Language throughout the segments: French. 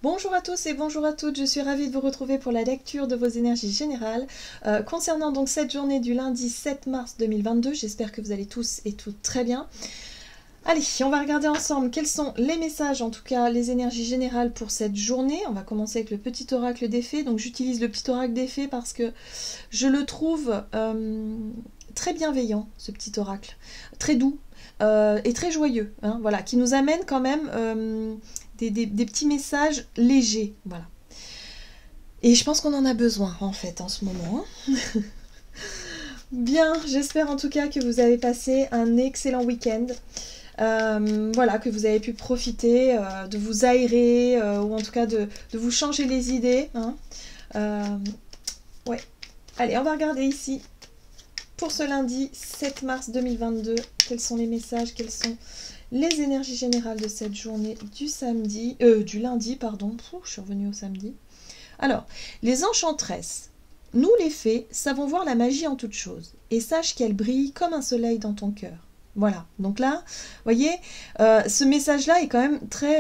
Bonjour à tous et bonjour à toutes, je suis ravie de vous retrouver pour la lecture de vos énergies générales. Concernant donc cette journée du lundi 7 mars 2022, j'espère que vous allez tous et toutes très bien. Allez, on va regarder ensemble quels sont les messages, en tout cas les énergies générales pour cette journée. On va commencer avec le petit oracle des fées. Donc j'utilise le petit oracle des fées parce que je le trouve très bienveillant, ce petit oracle, très doux et très joyeux, hein, voilà, qui nous amène quand même des petits messages légers, voilà. Et je pense qu'on en a besoin en fait en ce moment. Hein. Bien, j'espère en tout cas que vous avez passé un excellent week-end. Voilà, que vous avez pu profiter de vous aérer ou en tout cas de vous changer les idées. Hein. Ouais. Allez, on va regarder ici pour ce lundi 7 mars 2022. Quels sont les messages, quelles sont les énergies générales de cette journée du lundi, pardon. Je suis revenue au samedi. Alors, les enchantresses. Nous les fées savons voir la magie en toute chose et sache qu'elle brille comme un soleil dans ton cœur. Voilà, donc là, vous voyez, ce message-là est quand même très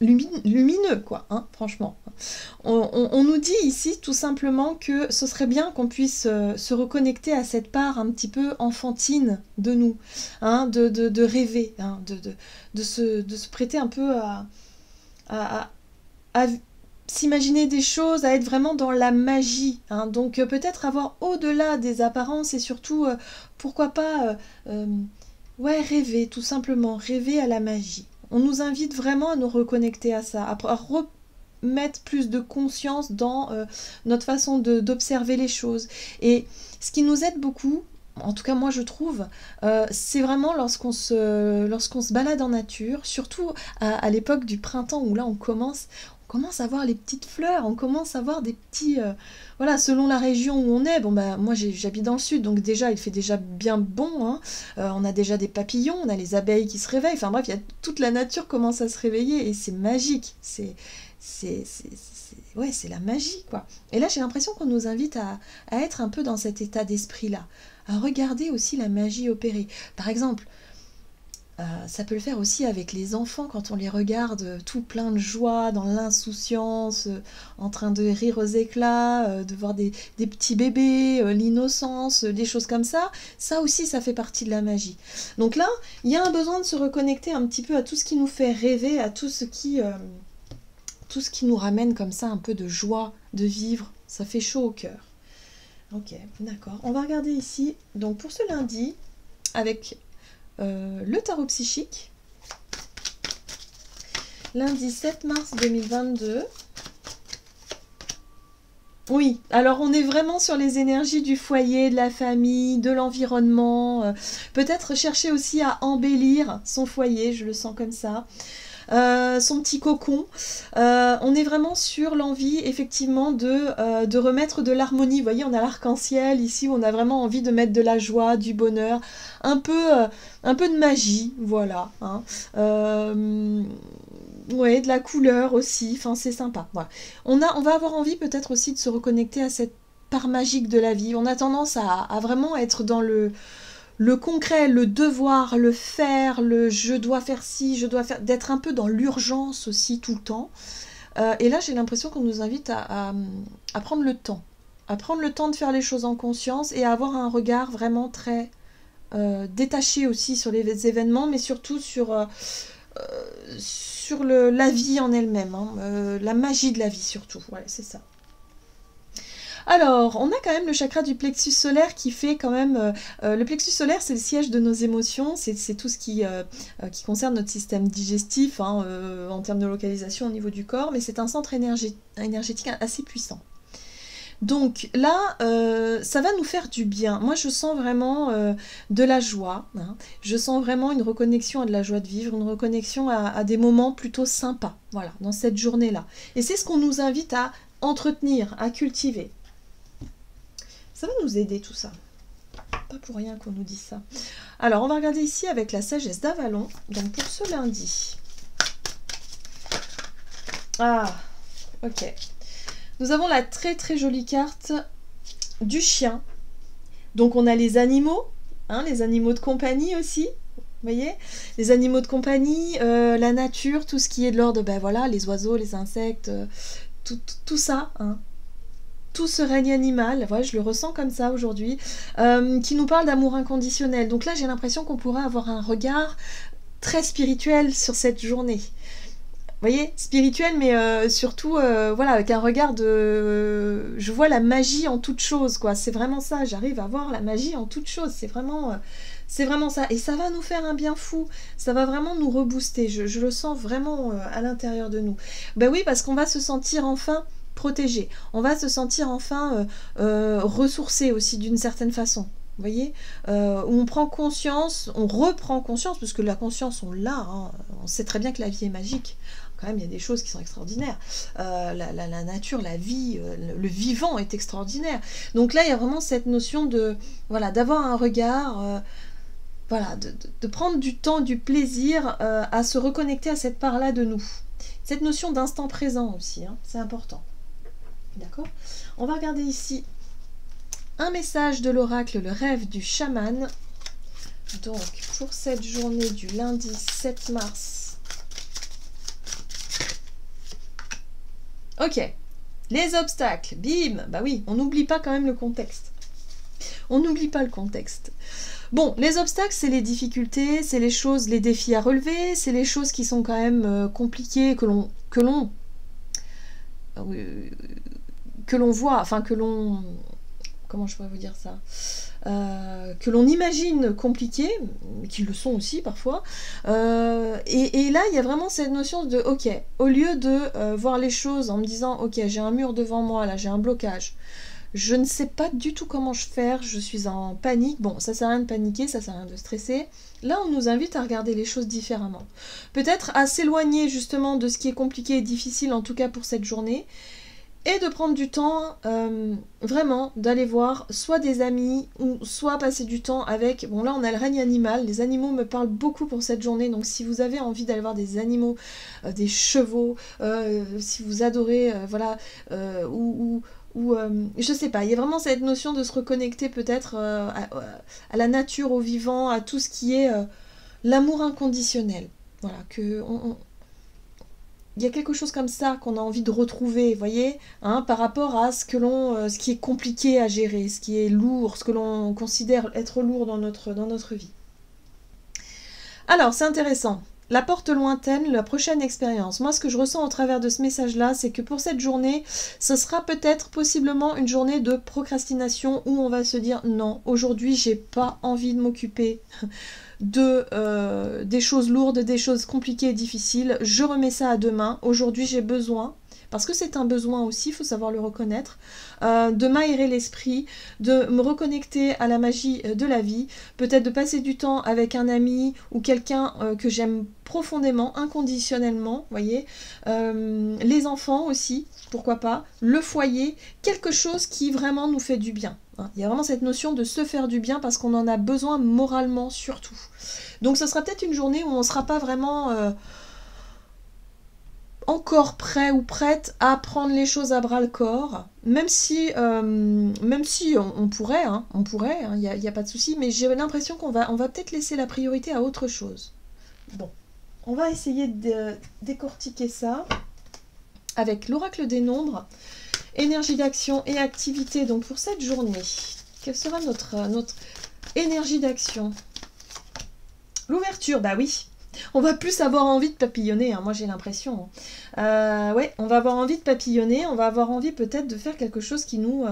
lumineux, quoi, hein, franchement. On nous dit ici tout simplement que ce serait bien qu'on puisse se reconnecter à cette part un petit peu enfantine de nous, hein, de rêver, hein, de se prêter un peu à s'imaginer des choses, à être vraiment dans la magie. Hein. Donc peut-être avoir au-delà des apparences et surtout, pourquoi pas, ouais, rêver, tout simplement, rêver à la magie. On nous invite vraiment à nous reconnecter à ça, à remettre plus de conscience dans notre façon d'observer les choses. Et ce qui nous aide beaucoup, en tout cas moi je trouve, c'est vraiment lorsqu'on se balade en nature, surtout à l'époque du printemps où là on commence à voir les petites fleurs, on commence à voir des petits... voilà, selon la région où on est, bon bah moi j'habite dans le sud, donc déjà il fait déjà bien bon, hein. On a déjà des papillons, on a les abeilles qui se réveillent, enfin bref, toute la nature commence à se réveiller et c'est magique, ouais, c'est la magie quoi. Et là j'ai l'impression qu'on nous invite à être un peu dans cet état d'esprit-là, à regarder aussi la magie opérer. Par exemple, ça peut le faire aussi avec les enfants quand on les regarde tout plein de joie, dans l'insouciance, en train de rire aux éclats, de voir des petits bébés, l'innocence, des choses comme ça. Ça aussi, ça fait partie de la magie. Donc là, il y a un besoin de se reconnecter un petit peu à tout ce qui nous fait rêver, à tout ce qui nous ramène comme ça un peu de joie de vivre. Ça fait chaud au cœur. Ok, d'accord. On va regarder ici, donc pour ce lundi, avec... le tarot psychique, lundi 7 mars 2022. Oui, alors on est vraiment sur les énergies du foyer, de la famille, de l'environnement. Peut-être chercher aussi à embellir son foyer, je le sens comme ça. Son petit cocon. On est vraiment sur l'envie effectivement de remettre de l'harmonie. Vous voyez, on a l'arc-en-ciel ici, on a vraiment envie de mettre de la joie, du bonheur, un peu de magie, voilà. Hein. Ouais, de la couleur aussi, enfin c'est sympa. Voilà. On va avoir envie peut-être aussi de se reconnecter à cette part magique de la vie. On a tendance à vraiment être dans le concret, le devoir, le faire, le je dois faire ci, je dois faire, d'être un peu dans l'urgence aussi tout le temps. Et là, j'ai l'impression qu'on nous invite à prendre le temps. À prendre le temps de faire les choses en conscience et à avoir un regard vraiment très détaché aussi sur les événements, mais surtout sur la vie en elle-même. Hein, la magie de la vie surtout. Ouais, c'est ça. Alors, on a quand même le chakra du plexus solaire qui fait quand même... le plexus solaire, c'est le siège de nos émotions, c'est tout ce qui concerne notre système digestif, hein, en termes de localisation au niveau du corps, mais c'est un centre énergétique assez puissant. Donc là, ça va nous faire du bien. Moi, je sens vraiment de la joie. Hein. Je sens vraiment une reconnexion à de la joie de vivre, une reconnexion à des moments plutôt sympas, voilà, dans cette journée-là. Et c'est ce qu'on nous invite à entretenir, à cultiver. Ça va nous aider tout ça. Pas pour rien qu'on nous dit ça. Alors, on va regarder ici avec la sagesse d'Avalon. Donc, pour ce lundi. Ah, ok. Nous avons la très très jolie carte du chien. Donc, on a les animaux, hein, les animaux de compagnie aussi. voyez, les animaux de compagnie, la nature, tout ce qui est de l'ordre, ben voilà, les oiseaux, les insectes, tout ça, hein. Tout ce règne animal, voilà, je le ressens comme ça aujourd'hui, qui nous parle d'amour inconditionnel. Donc là, j'ai l'impression qu'on pourrait avoir un regard très spirituel sur cette journée. Vous voyez, spirituel, mais surtout, voilà, avec un regard de... je vois la magie en toute chose, quoi. C'est vraiment ça, j'arrive à voir la magie en toute chose. C'est vraiment ça. Et ça va nous faire un bien fou. Ça va vraiment nous rebooster. Je le sens vraiment à l'intérieur de nous. Ben oui, parce qu'on va se sentir enfin protégé. On va se sentir enfin ressourcé aussi d'une certaine façon. Vous voyez, où on prend conscience, on reprend conscience, parce que la conscience, on l'a, hein. On sait très bien que la vie est magique. Quand même, il y a des choses qui sont extraordinaires. La nature, la vie, le vivant est extraordinaire. Donc là, il y a vraiment cette notion de, voilà, d'avoir un regard, voilà, de prendre du temps, du plaisir à se reconnecter à cette part-là de nous. Cette notion d'instant présent aussi, hein, c'est important. D'accord ? On va regarder ici un message de l'oracle, le rêve du chaman. Donc, pour cette journée du lundi 7 mars. Ok, les obstacles, bim, bah oui, on n'oublie pas quand même le contexte. On n'oublie pas le contexte. Bon, les obstacles, c'est les difficultés, c'est les choses, les défis à relever, c'est les choses qui sont quand même compliquées, que l'on voit, enfin que l'on... Comment je pourrais vous dire ça, que l'on imagine compliqués, qui le sont aussi parfois, et là il y a vraiment cette notion de ok, au lieu de voir les choses en me disant ok, j'ai un mur devant moi, là j'ai un blocage, je ne sais pas du tout comment faire, je suis en panique, bon ça sert à rien de paniquer, ça sert à rien de stresser, là on nous invite à regarder les choses différemment, peut-être à s'éloigner justement de ce qui est compliqué et difficile, en tout cas pour cette journée, et de prendre du temps, vraiment, d'aller voir soit des amis, ou soit passer du temps avec... Bon, là, on a le règne animal. Les animaux me parlent beaucoup pour cette journée. Donc, si vous avez envie d'aller voir des animaux, des chevaux, si vous adorez, voilà, je sais pas, il y a vraiment cette notion de se reconnecter peut-être à la nature, au vivant, à tout ce qui est l'amour inconditionnel. Voilà, il y a quelque chose comme ça qu'on a envie de retrouver, vous voyez, hein, par rapport à ce qui est compliqué à gérer, ce qui est lourd, ce que l'on considère être lourd dans notre vie. Alors, c'est intéressant. La porte lointaine, la prochaine expérience. Moi, ce que je ressens au travers de ce message-là, c'est que pour cette journée, ce sera peut-être possiblement une journée de procrastination où on va se dire non, aujourd'hui, j'ai pas envie de m'occuper des choses lourdes, des choses compliquées et difficiles. Je remets ça à demain. Aujourd'hui, j'ai besoin, parce que c'est un besoin aussi, il faut savoir le reconnaître, de m'aérer l'esprit, de me reconnecter à la magie de la vie, peut-être de passer du temps avec un ami ou quelqu'un que j'aime profondément, inconditionnellement, voyez, les enfants aussi, pourquoi pas, le foyer, quelque chose qui vraiment nous fait du bien. Il y a vraiment cette notion de se faire du bien parce qu'on en a besoin moralement surtout. Donc ce sera peut-être une journée où on ne sera pas vraiment encore prêt ou prête à prendre les choses à bras le corps, même si on pourrait, hein, il n'y a pas de souci, mais j'ai l'impression qu'on va peut-être laisser la priorité à autre chose. Bon, on va essayer de décortiquer ça avec l'oracle des nombres. Énergie d'action et activité, donc pour cette journée, quelle sera notre énergie d'action? L'ouverture, bah oui, on va plus avoir envie de papillonner, hein, moi j'ai l'impression. Ouais, on va avoir envie de papillonner, on va avoir envie peut-être de faire quelque chose qui nous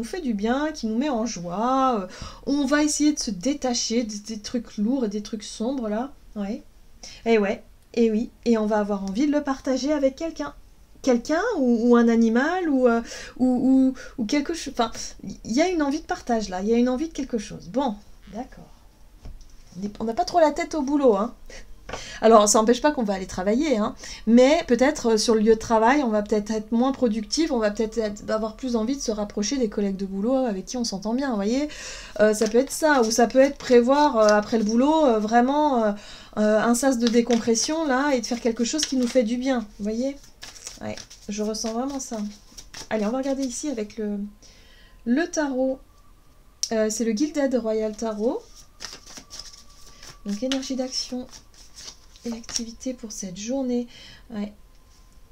fait du bien, qui nous met en joie. On va essayer de se détacher des trucs lourds et des trucs sombres là, ouais. Et ouais, et oui, et on va avoir envie de le partager avec quelqu'un. Quelqu'un ou un animal ou quelque chose. Enfin, il y a une envie de partage là, il y a une envie de quelque chose. Bon, d'accord. On n'a pas trop la tête au boulot, hein. Alors, ça n'empêche pas qu'on va aller travailler, hein, mais peut-être sur le lieu de travail, on va peut-être être moins productif, on va peut-être avoir plus envie de se rapprocher des collègues de boulot avec qui on s'entend bien, vous voyez. Ça peut être ça, ou ça peut être prévoir après le boulot vraiment un sas de décompression là et de faire quelque chose qui nous fait du bien, vous voyez. Ouais, je ressens vraiment ça. Allez, on va regarder ici avec le tarot. C'est le Gilded Royal Tarot. Donc énergie d'action et activité pour cette journée. Ouais.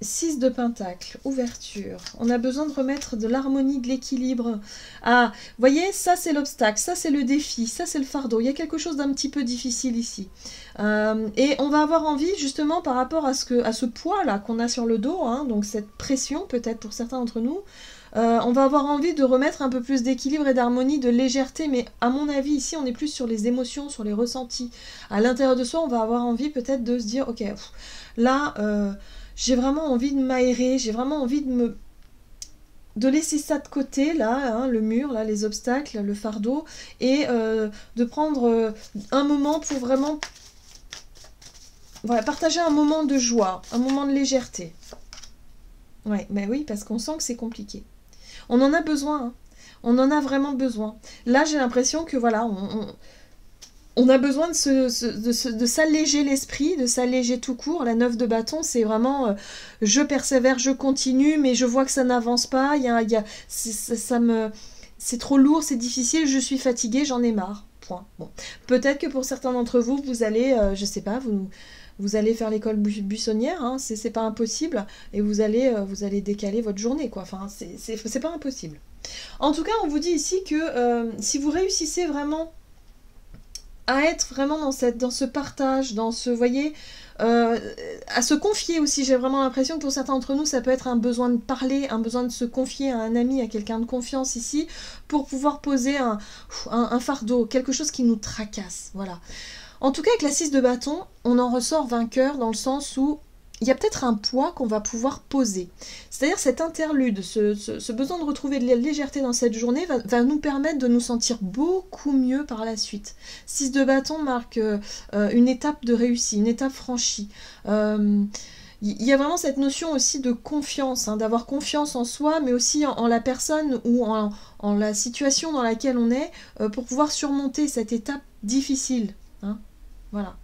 6 de pentacle, ouverture. On a besoin de remettre de l'harmonie, de l'équilibre. Ah, vous voyez, ça c'est l'obstacle, ça c'est le défi, ça c'est le fardeau. Il y a quelque chose d'un petit peu difficile ici. Et on va avoir envie, justement, par rapport à ce poids-là qu'on a sur le dos, hein, donc cette pression peut-être pour certains d'entre nous, on va avoir envie de remettre un peu plus d'équilibre et d'harmonie, de légèreté, mais à mon avis, ici, on est plus sur les émotions, sur les ressentis. À l'intérieur de soi, on va avoir envie peut-être de se dire, ok, là... j'ai vraiment envie de m'aérer, j'ai vraiment envie de laisser ça de côté, là, hein, le mur, là, les obstacles, le fardeau, et de prendre un moment pour vraiment voilà, partager un moment de joie, un moment de légèreté. Ouais, mais oui, parce qu'on sent que c'est compliqué. On en a besoin, hein. On en a vraiment besoin. Là, j'ai l'impression que, voilà, on a besoin de s'alléger l'esprit, de s'alléger tout court. La 9 de bâton, c'est vraiment je persévère, je continue, mais je vois que ça n'avance pas. C'est trop lourd, c'est difficile, je suis fatiguée, j'en ai marre. Point. Bon. Peut-être que pour certains d'entre vous, vous allez, je sais pas, vous allez faire l'école buissonnière, hein, c'est pas impossible, et vous allez décaler votre journée, quoi. Enfin, c'est pas impossible. En tout cas, on vous dit ici que si vous réussissez vraiment à être vraiment dans ce partage, dans ce, voyez, à se confier aussi. J'ai vraiment l'impression que pour certains d'entre nous, ça peut être un besoin de parler, un besoin de se confier à un ami, à quelqu'un de confiance ici, pour pouvoir poser un fardeau, quelque chose qui nous tracasse, voilà. En tout cas, avec la 6 de bâton, on en ressort vainqueur dans le sens où il y a peut-être un poids qu'on va pouvoir poser. C'est-à-dire cet interlude, ce besoin de retrouver de la légèreté dans cette journée va nous permettre de nous sentir beaucoup mieux par la suite. 6 de bâton marque une étape de réussite, une étape franchie. Il y a vraiment cette notion aussi de confiance, hein, d'avoir confiance en soi, mais aussi en la personne ou en la situation dans laquelle on est pour pouvoir surmonter cette étape difficile. Hein. Voilà.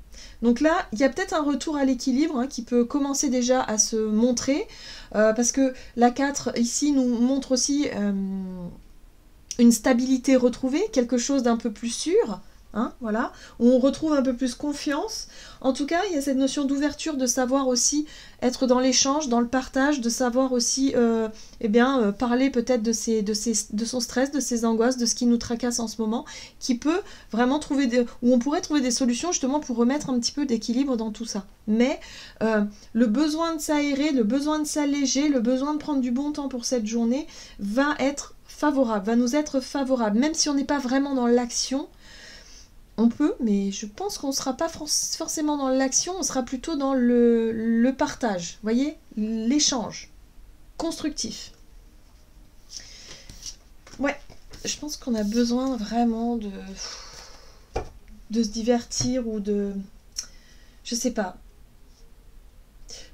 Donc là, il y a peut-être un retour à l'équilibre hein, qui peut commencer déjà à se montrer, parce que la 4 ici nous montre aussi une stabilité retrouvée, quelque chose d'un peu plus sûr, hein, voilà, où on retrouve un peu plus confiance. En tout cas, il y a cette notion d'ouverture, de savoir aussi être dans l'échange, dans le partage, de savoir aussi parler peut-être de son stress, de ses angoisses, de ce qui nous tracasse en ce moment, qui peut vraiment où on pourrait trouver des solutions justement pour remettre un petit peu d'équilibre dans tout ça. Mais le besoin de s'aérer, le besoin de s'alléger, le besoin de prendre du bon temps pour cette journée va être favorable, va nous être favorable, même si on n'est pas vraiment dans l'action. On peut, mais je pense qu'on ne sera pas forcément dans l'action, on sera plutôt dans le partage, vous voyez, l'échange constructif. Ouais, je pense qu'on a besoin vraiment de se divertir ou de... Je sais pas.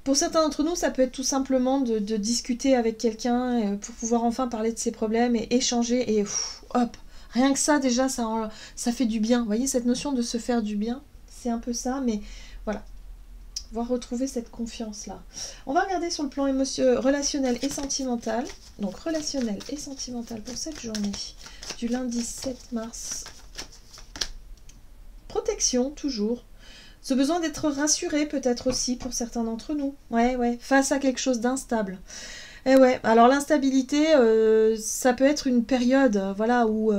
Pour certains d'entre nous, ça peut être tout simplement de discuter avec quelqu'un pour pouvoir enfin parler de ses problèmes et échanger et hop. Rien que ça, déjà, ça fait du bien. Vous voyez, cette notion de se faire du bien, c'est un peu ça, mais voilà. On va retrouver cette confiance-là. On va regarder sur le plan relationnel et sentimental. Donc, relationnel et sentimental pour cette journée du lundi 7 mars. Protection, toujours. Ce besoin d'être rassuré, peut-être aussi, pour certains d'entre nous. Ouais, face à quelque chose d'instable. Et ouais, alors l'instabilité, ça peut être une période voilà, où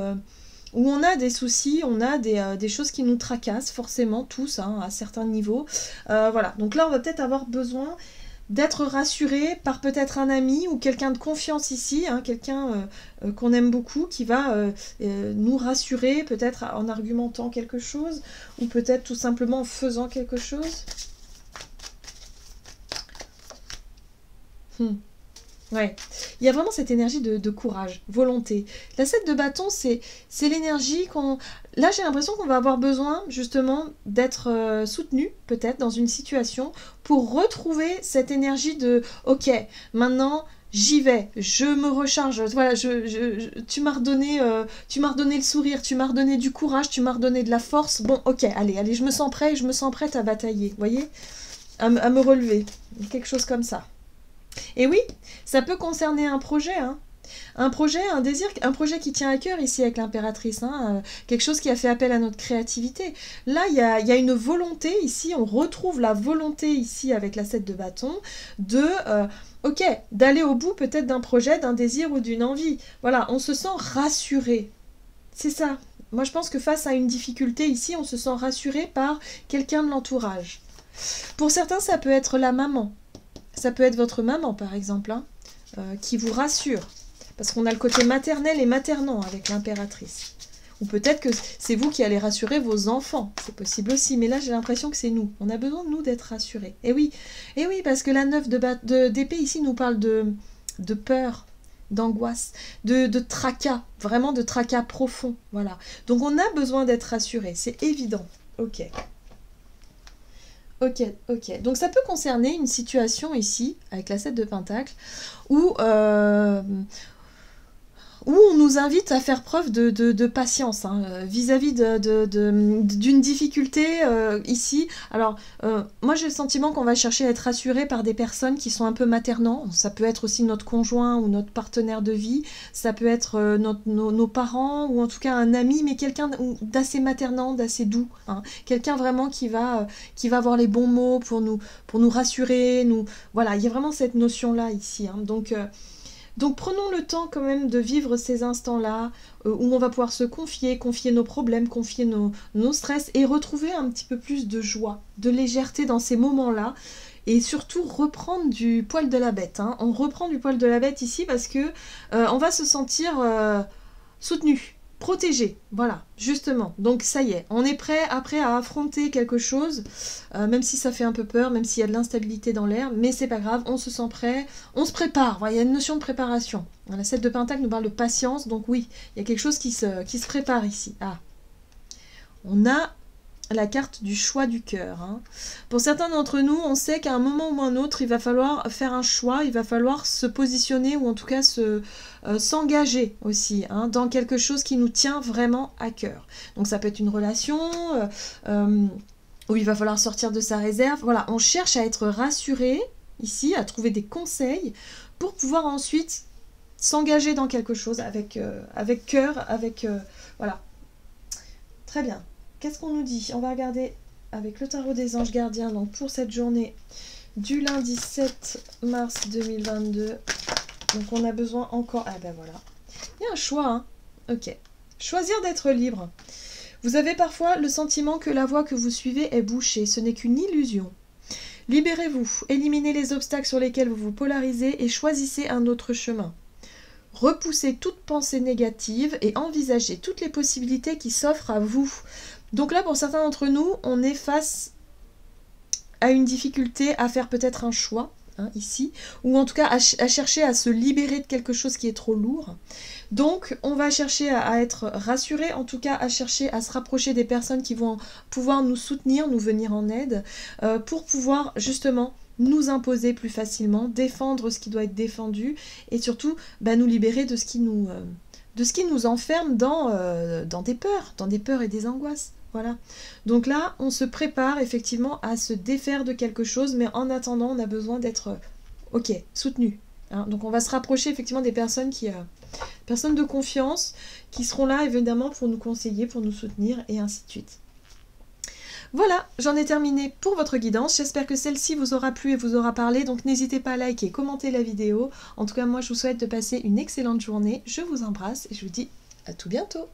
on a des soucis, on a des choses qui nous tracassent, forcément, tous, hein, à certains niveaux. Voilà, donc là, on va peut-être avoir besoin d'être rassuré par peut-être un ami ou quelqu'un de confiance ici, hein, quelqu'un qu'on aime beaucoup, qui va nous rassurer, peut-être en argumentant quelque chose, ou peut-être tout simplement en faisant quelque chose. Ouais, il y a vraiment cette énergie de courage, volonté. La 7 de bâton, c'est l'énergie qu'on... Là, j'ai l'impression qu'on va avoir besoin, justement, d'être soutenu, peut-être, dans une situation, pour retrouver cette énergie de « Ok, maintenant, j'y vais, je me recharge. Voilà, tu m'as redonné le sourire, tu m'as redonné du courage, tu m'as redonné de la force. Bon, ok, allez, je me sens prête à batailler, vous voyez, à me relever. Quelque chose comme ça. Et oui, ça peut concerner un projet, hein. Un projet, un désir, un projet qui tient à cœur ici avec l'impératrice, hein, quelque chose qui a fait appel à notre créativité. Là, il y a une volonté ici, on retrouve la volonté ici avec la 7 de bâton de... ok, d'aller au bout peut-être d'un projet, d'un désir ou d'une envie. Voilà, on se sent rassuré. C'est ça. Moi, je pense que face à une difficulté ici, on se sent rassuré par quelqu'un de l'entourage. Pour certains, ça peut être la maman. Ça peut être votre maman, par exemple, hein, qui vous rassure. Parce qu'on a le côté maternel et maternant avec l'impératrice. Ou peut-être que c'est vous qui allez rassurer vos enfants. C'est possible aussi, mais là, j'ai l'impression que c'est nous. On a besoin, nous, d'être rassurés. Et oui, parce que la 9 d'épée, ici, nous parle de peur, d'angoisse, de tracas, vraiment de tracas profonds. Voilà. Donc, on a besoin d'être rassuré, c'est évident. Ok. Ok. Donc, ça peut concerner une situation ici, avec la 7 de Pentacle, où on nous invite à faire preuve de patience vis-à-vis d'une difficulté ici. Alors, moi j'ai le sentiment qu'on va chercher à être rassuré par des personnes qui sont un peu maternants. Ça peut être aussi notre conjoint ou notre partenaire de vie, ça peut être nos parents ou en tout cas un ami, mais quelqu'un d'assez maternant, d'assez doux. Hein. Quelqu'un vraiment qui va avoir les bons mots pour nous rassurer. Voilà, il y a vraiment cette notion-là ici. Hein. Donc prenons le temps quand même de vivre ces instants-là où on va pouvoir se confier nos problèmes, confier nos stress et retrouver un petit peu plus de joie, de légèreté dans ces moments-là et surtout reprendre du poil de la bête. Hein. On reprend du poil de la bête ici parce que on va se sentir soutenu, protégé, voilà, justement. Donc ça y est, on est prêt après à affronter quelque chose, même si ça fait un peu peur, même s'il y a de l'instabilité dans l'air, mais c'est pas grave, on se sent prêt, on se prépare, voilà, il y a une notion de préparation. La 7 de Pentacle nous parle de patience, donc oui, il y a quelque chose qui se prépare ici. Ah, on a la carte du choix du cœur. Hein. Pour certains d'entre nous, on sait qu'à un moment ou un autre, il va falloir faire un choix, il va falloir se positionner ou en tout cas s'engager aussi dans quelque chose qui nous tient vraiment à cœur. Donc ça peut être une relation où il va falloir sortir de sa réserve. Voilà, on cherche à être rassuré ici, à trouver des conseils pour pouvoir ensuite s'engager dans quelque chose avec cœur, voilà. Très bien. Qu'est-ce qu'on nous dit? On va regarder avec le tarot des anges gardiens donc pour cette journée du lundi 7 mars 2022. Donc on a besoin encore... Ah ben voilà. Il y a un choix, hein. Ok. Choisir d'être libre. Vous avez parfois le sentiment que la voie que vous suivez est bouchée. Ce n'est qu'une illusion. Libérez-vous. Éliminez les obstacles sur lesquels vous vous polarisez et choisissez un autre chemin. Repoussez toute pensée négative et envisagez toutes les possibilités qui s'offrent à vous. Donc là, pour certains d'entre nous, on est face à une difficulté à faire peut-être un choix, ici, ou en tout cas à chercher à se libérer de quelque chose qui est trop lourd. Donc, on va chercher à être rassuré, en tout cas à chercher à se rapprocher des personnes qui vont pouvoir nous soutenir, nous venir en aide, pour pouvoir justement nous imposer plus facilement, défendre ce qui doit être défendu, et surtout nous libérer de ce qui nous enferme dans des peurs et des angoisses. Voilà. Donc là, on se prépare effectivement à se défaire de quelque chose, mais en attendant, on a besoin d'être soutenu. Hein. Donc on va se rapprocher effectivement des personnes personnes de confiance, qui seront là évidemment pour nous conseiller, pour nous soutenir, et ainsi de suite. Voilà, j'en ai terminé pour votre guidance. J'espère que celle-ci vous aura plu et vous aura parlé. Donc n'hésitez pas à liker, commenter la vidéo. En tout cas, moi, je vous souhaite de passer une excellente journée. Je vous embrasse et je vous dis à tout bientôt.